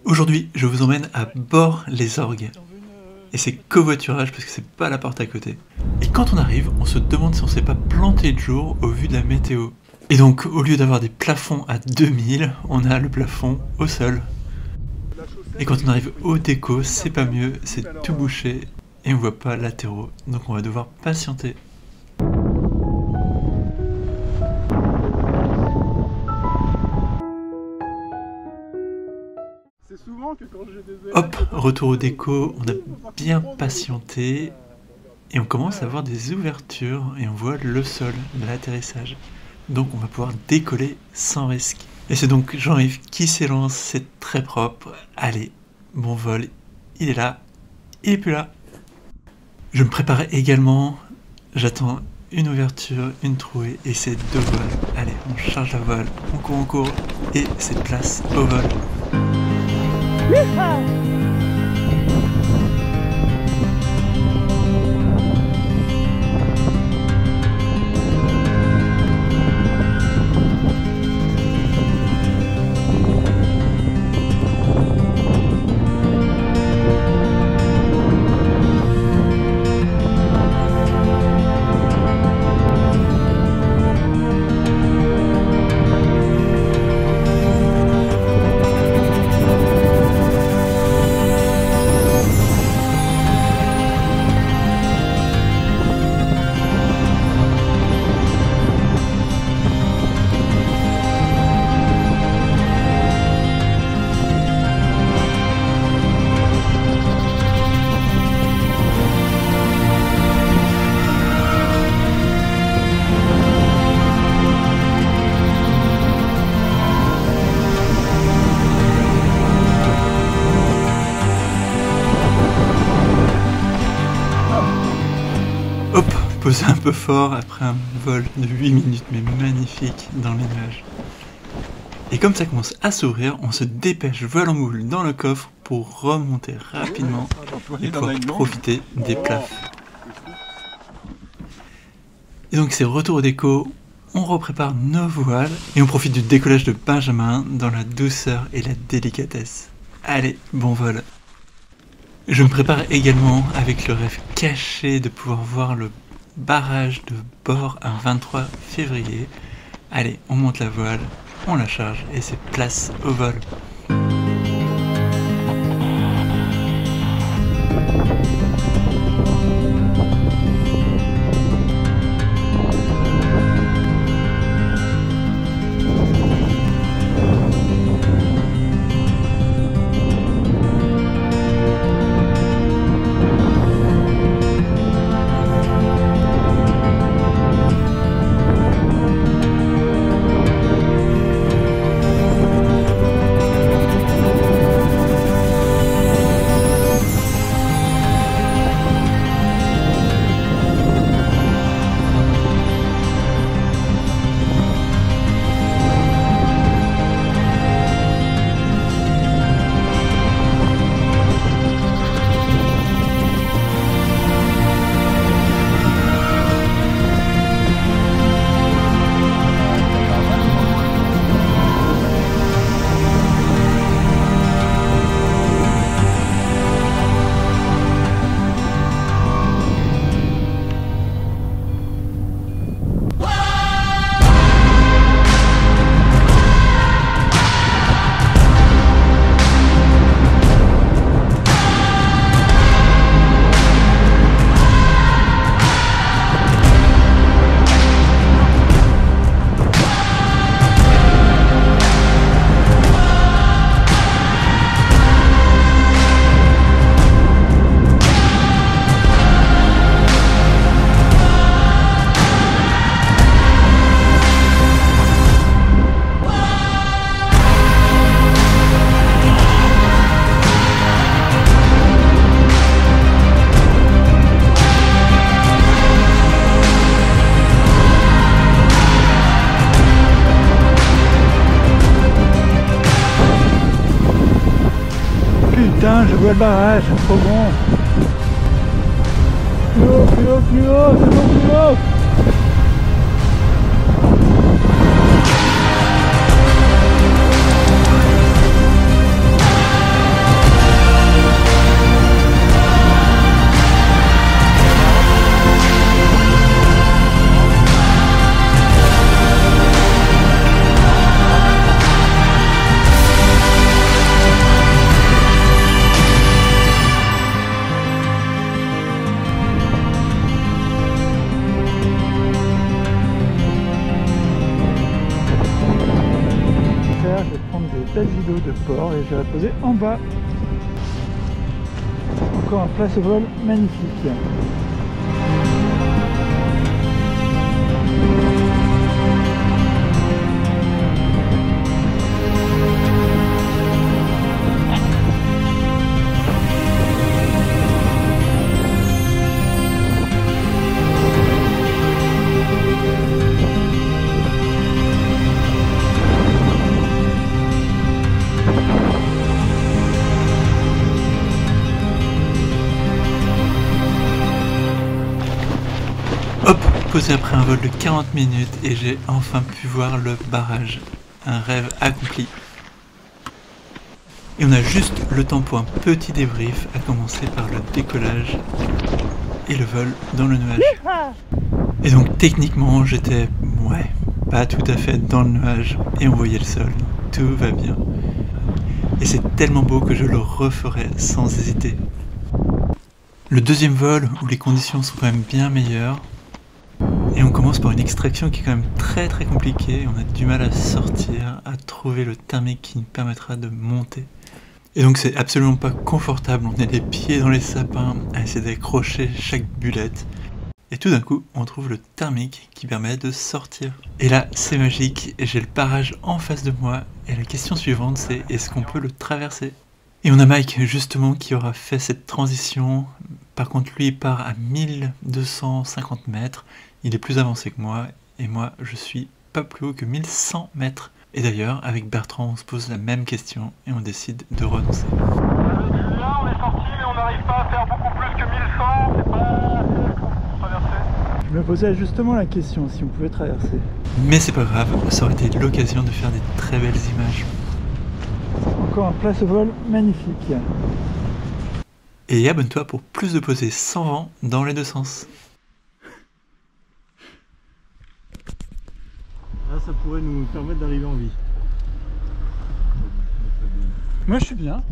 Aujourd'hui, je vous emmène à Bort-les-Orgues. Et c'est covoiturage parce que c'est pas la porte à côté. Et quand on arrive, on se demande si on s'est pas planté de jour au vu de la météo. Et donc, au lieu d'avoir des plafonds à 2000, on a le plafond au sol. Et quand on arrive au déco, c'est pas mieux, c'est tout bouché et on voit pas latéraux. Donc on va devoir patienter. Hop, retour au déco, on a bien patienté et on commence à avoir des ouvertures et on voit le sol, l'atterrissage. Donc on va pouvoir décoller sans risque. Et c'est donc Jean-Yves qui s'élance, c'est très propre. Allez, bon vol, il est là, il est plus là. Je me prépare également, j'attends une ouverture, une trouée et c'est 2 vols. Allez, on charge la voile, on court et c'est place au vol. Hop, posé un peu fort après un vol de 8 minutes, mais magnifique dans les nuages. Et comme ça commence à s'ouvrir, on se dépêche voile en moule dans le coffre pour remonter rapidement et pouvoir profiter des plafs. Et donc c'est retour au déco, on reprépare nos voiles et on profite du décollage de Benjamin dans la douceur et la délicatesse. Allez, bon vol! Je me prépare également avec le rêve caché de pouvoir voir le barrage de Bort un 23 février. Allez, on monte la voile, on la charge et c'est place au vol. Putain, je vois le barrage, c'est trop bon. Plus haut, plus haut, plus haut, c'est bon, plus haut. de port et je vais la poser en bas. Encore un place au vol magnifique. Hop, posé après un vol de 40 minutes et j'ai enfin pu voir le barrage. Un rêve accompli. Et on a juste le temps pour un petit débrief, à commencer par le décollage et le vol dans le nuage. Et donc techniquement j'étais, pas tout à fait dans le nuage et on voyait le sol, tout va bien. Et c'est tellement beau que je le referai sans hésiter. Le deuxième vol, où les conditions sont quand même bien meilleures, et on commence par une extraction qui est quand même très compliquée, on a du mal à sortir, à trouver le thermique qui nous permettra de monter. Et donc c'est absolument pas confortable, on est les pieds dans les sapins à essayer d'accrocher chaque bullette. Et tout d'un coup, on trouve le thermique qui permet de sortir. Et là, c'est magique, j'ai le barrage en face de moi, et la question suivante c'est est-ce qu'on peut le traverser? Et on a Mike justement qui aura fait cette transition. Par contre lui il part à 1250 mètres, il est plus avancé que moi, et moi je suis pas plus haut que 1100 mètres. Et d'ailleurs avec Bertrand on se pose la même question et on décide de renoncer. Là on est sorti mais on n'arrive pas à faire beaucoup plus que 1100, c'est pas assez pour traverser. Je me posais justement la question si on pouvait traverser. Mais c'est pas grave, ça aurait été l'occasion de faire des très belles images. Encore un place au vol magnifique. Et abonne-toi pour plus de posées sans vent dans les deux sens. Là, ça pourrait nous permettre d'arriver en vie. Moi je suis bien.